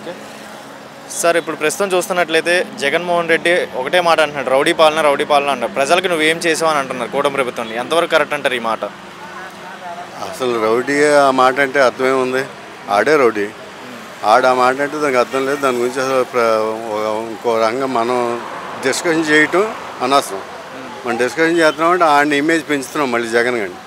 Okay sir, ఇప్పుడు ప్రస్తుతం చూస్తున్నట్లయితే జగన్మోహన్ రెడ్డి ఒకటే మాట అంటున్నాడు, రౌడీ పాలన అంటారు. ప్రజలకు నువ్వేం చేసావు అని అంటున్నారు కూటమి ప్రభుత్వం. ఎంతవరకు కరెక్ట్ అంటారు ఈ మాట? అసలు రౌడీ ఆ మాట అంటే అర్థమేముంది? ఆడే రౌడీ. ఆ మాట అంటే దానికి అర్థం లేదు. దాని గురించి అసలు ఇంకో రంగం మనం డిస్కషన్ చేయటం అనవసరం. మనం డిస్కషన్ చేస్తున్నామంటే ఆడిని ఇమేజ్ పెంచుతున్నాం మళ్ళీ జగన్ గారిని.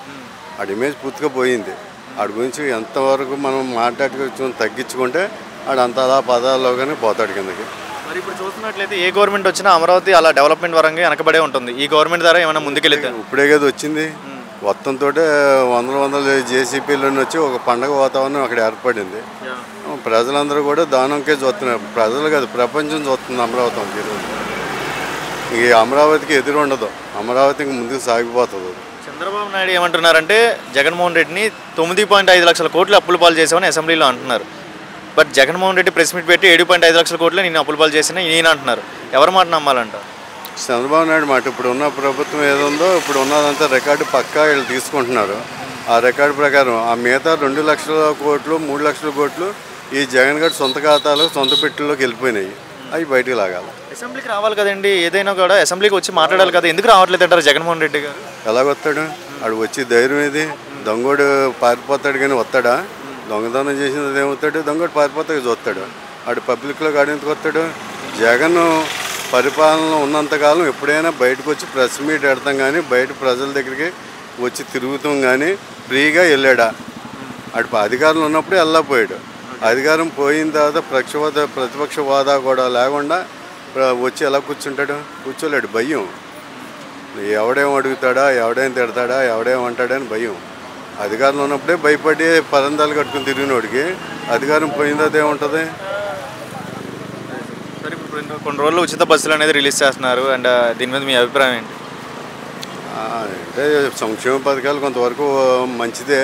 ఆడి ఇమేజ్ పూర్తిగా పోయింది. ఆడి గురించి ఎంతవరకు మనం మాట్లాడుకు తగ్గించుకుంటే ఆడు అంత అలా పదాల్లోగానే పోతాడు కిందకి. మరి ఇప్పుడు చూస్తున్నట్లయితే ఏ గవర్నమెంట్ వచ్చినా అమరావతి అలా డెవలప్మెంట్ పరంగా వెనకబడే ఉంటుంది. ఈ గవర్నమెంట్ ద్వారా ఏమైనా ముందుకెళ్తే ఇప్పుడే కదా వచ్చింది. మొత్తంతో వందల జేసీపీలను వచ్చి ఒక పండగ వాతావరణం అక్కడ ఏర్పడింది. ప్రజలందరూ కూడా దానంకే చూస్తున్నారు. ప్రజలు కాదు, ప్రపంచం చూస్తుంది అమరావతి. ఈ అమరావతికి ఎదురు ఉండదు. అమరావతికి ముందుకు సాగిపోతుంది. చంద్రబాబు నాయుడు ఏమంటున్నారంటే జగన్మోహన్ రెడ్డిని 9.5 లక్షల కోట్లు అప్పుల పాలు చేసామని అసెంబ్లీలో అంటున్నారు. But Jaganmohan Reddy press meet పెట్టి 7.5 లక్షల కోట్లు నేను అప్పుల పాలు చేసిన ఈయన అంటున్నారు. ఎవరి మాట నమ్మాలంట? చంద్రబాబు నాయుడు మాట. ఇప్పుడు ఉన్న ప్రభుత్వం ఏదుందో ఇప్పుడు ఉన్నదంతా రికార్డు పక్కా వీళ్ళు తీసుకుంటున్నారు. ఆ రికార్డు ప్రకారం ఆ మిగతా 2 లక్షల కోట్లు 3 లక్షల కోట్లు ఈ జగన్ గారి సొంత ఖాతాలో సొంత పెట్టెల్లోకి వెళ్ళిపోయినాయి. అవి బయటికి లాగాలి. అసెంబ్లీకి రావాలి కదండి, ఏదైనా కూడా అసెంబ్లీకి వచ్చి మాట్లాడాలి కదా. ఎందుకు రావట్లేదు అంటారు జగన్మోహన్ రెడ్డి గారు? ఎలాగొస్తాడు? ఆడు వచ్చి ధైర్యం ఏది? దొంగోడు పారిపోతాడు కానీ వస్తాడా? దొంగతనం చేసినది ఏమవుతాడు? దొంగోడు పారిపోతాడు చూస్తాడు. ఆడు పబ్లిక్లో ఎందుకు వస్తాడు? జగన్ పరిపాలనలో ఉన్నంతకాలం ఎప్పుడైనా బయటకు వచ్చి ప్రెస్ మీట్ పెడతాం కానీ బయట ప్రజల దగ్గరికి వచ్చి తిరుగుతాం కానీ ఫ్రీగా వెళ్ళాడా? ఆడు అధికారంలో ఉన్నప్పుడే వెళ్ళకపోయాడు. అధికారం పోయిన తర్వాత ప్రతిపక్ష హోదా కూడా లేకుండా వచ్చి ఎలా కూర్చుంటాడు? కూర్చోలేడు. భయం. ఎవడేం అడుగుతాడా, ఎవడేం తిడతాడా, ఎవడేమంటాడని భయం. అధికారంలో ఉన్నప్పుడే భయపడి పరందాలు కట్టుకుని తిరిగినోడికి అధికారం పోయిన తర్వాత ఏముంటుంది? సరే, ఇప్పుడు కొన్ని రోజులు ఉచిత బస్సులు అనేది రిలీజ్ చేస్తున్నారు. అండ్ దీని మీద మీ అభిప్రాయం ఏంటి? అంటే సంక్షేమ పథకాలు కొంతవరకు మంచిదే.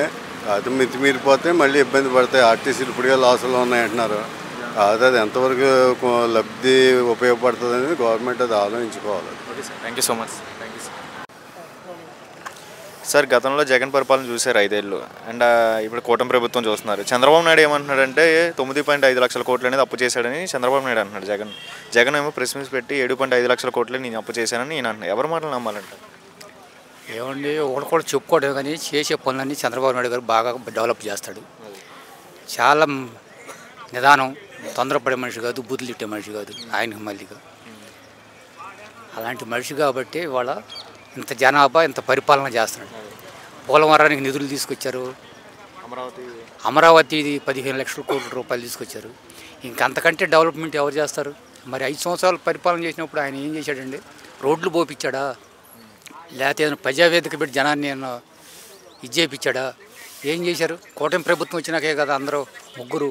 అది మితిమీరిపోతే మళ్ళీ ఇబ్బంది పడతాయి. ఆర్టీసీలు ఇప్పుడుగా లాసులో ఉన్నాయంటున్నారు. అది ఎంతవరకు లబ్ధి ఉపయోగపడుతుంది అనేది గవర్నమెంట్ అది ఆలోచించుకోవాలి. Okay sir, thank you so much. Sir, గతంలో జగన్ పరిపాలన చూశారు 5 ఏళ్ళు. అండ్ ఇప్పుడు కూటమి ప్రభుత్వం చూస్తున్నారు. చంద్రబాబు నాయుడు ఏమంటున్నాడంటే 9.5 లక్షల కోట్లు అనేది అప్పు చేశాడని చంద్రబాబు నాయుడు అంటున్నాడు. జగన్ ఏమో ప్రెస్ మీట్ పెట్టి 7.5 లక్షల కోట్లు నేను అప్పు చేశానని నేను అంటున్నాను. ఎవరి మాటలు నమ్మాలంట? ఏమండి, ఒకటి కూడా చెప్పుకోవడం కానీ చేసే పనులన్నీ చంద్రబాబు నాయుడు గారు బాగా డెవలప్ చేస్తాడు. చాలా నిదానం, తొందరపడే మనిషి కాదు, బూతులు తిట్టే మనిషి కాదు. ఆయనకు మళ్ళీగా అలాంటి మనిషి కాబట్టి వాళ్ళ ఇంత జనాభా ఇంత పరిపాలన చేస్తున్నాడు. పోలవరానికి నిధులు తీసుకొచ్చారు. అమరావతి 15 లక్షల కోట్ల రూపాయలు తీసుకొచ్చారు. ఇంకంతకంటే డెవలప్మెంట్ ఎవరు చేస్తారు? మరి 5 సంవత్సరాలు పరిపాలన చేసినప్పుడు ఆయన ఏం చేశాడండి? రోడ్లు పోపించాడా? లేకపోతే ఏదైనా ప్రజావేదిక పెట్టి జనాన్ని ఇది చేయించాడా? ఏం చేశారు? కూటమి ప్రభుత్వం వచ్చినాకే కదా అందరూ ముగ్గురు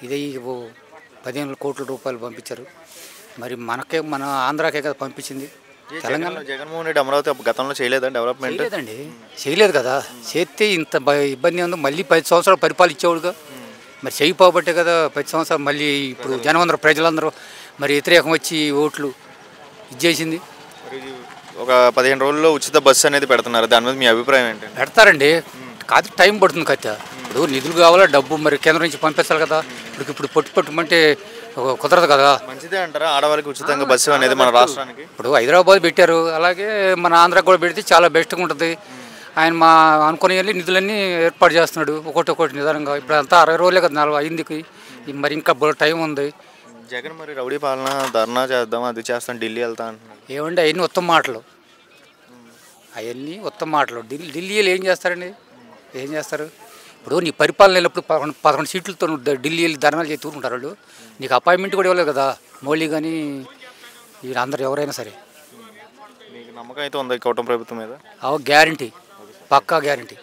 ఇదే 15 కోట్ల రూపాయలు పంపించారు. మరి మన ఆంధ్రాకే కదా పంపించింది. తెలంగాణ జగన్మోహన్ రెడ్డి అమరావతి గతంలో చేయలేదా డెవలప్మెంట్? లేదండి, చేయలేదు కదా. చేస్తే ఇంత ఇబ్బంది ఉందో మళ్ళీ 10 సంవత్సరాలు పరిపాలించేవాడుగా. మరి చేయకపోబట్టే కదా 10 సంవత్సరాలు మళ్ళీ ఇప్పుడు జనమందరూ ప్రజలందరూ మరి వ్యతిరేకం వచ్చి ఓట్లు ఇచ్చేసింది. ఒక 15 రోజుల్లో ఉచిత బస్సు అనేది పెడుతున్నారు. దాని మీద మీ అభిప్రాయం ఏంటి? పెడతారండి, కాదు టైం పడుతుంది కదా. ఇప్పుడు నిధులు కావాలా, డబ్బు మరి కేంద్రం నుంచి పంపించాలి కదా. ఇప్పుడు పట్టుమంటే కుదరదు కదా. మంచిదే అంటారా ఆడవాళ్ళకి ఉచితంగా బస్సు అనేది మన రాష్ట్రానికి? ఇప్పుడు హైదరాబాద్ పెట్టారు, అలాగే మన ఆంధ్రాకి కూడా పెడితే చాలా బెస్ట్గా ఉంటుంది. ఆయన అనుకునే నిధులన్నీ ఏర్పాటు చేస్తున్నాడు ఒకటి నిదానంగా. ఇప్పుడు అంతా 60 రోజులే కదా, 40 అయిందికి. మరి ఇంకా టైం ఉంది. జగన్ మరి రౌడీ పాలన, ధర్నా చేద్దాం, అది చేస్తాం, ఢిల్లీ వెళ్తా అంటున్నాడు. ఏమండి, అవన్నీ ఉత్తమ మాటలు. అవన్నీ ఉత్తమ మాటలు. ఢిల్లీలో ఏం చేస్తారండి? ఏం చేస్తారు? ఇప్పుడు నీ పరిపాలన వెళ్ళినప్పుడు 11 సీట్లతో ఢిల్లీ వెళ్ళి ధర్నాలు చేసి తూరుకుంటారు వాళ్ళు. నీకు అపాయింట్మెంట్ కూడా ఇవ్వలేదు కదా మోడీ కానీ వీళ్ళందరూ ఎవరైనా సరే. మీకు నమ్మకం అయితే ఉంది కూటమి ప్రభుత్వం మీద? గ్యారంటీ, పక్కా గ్యారంటీ.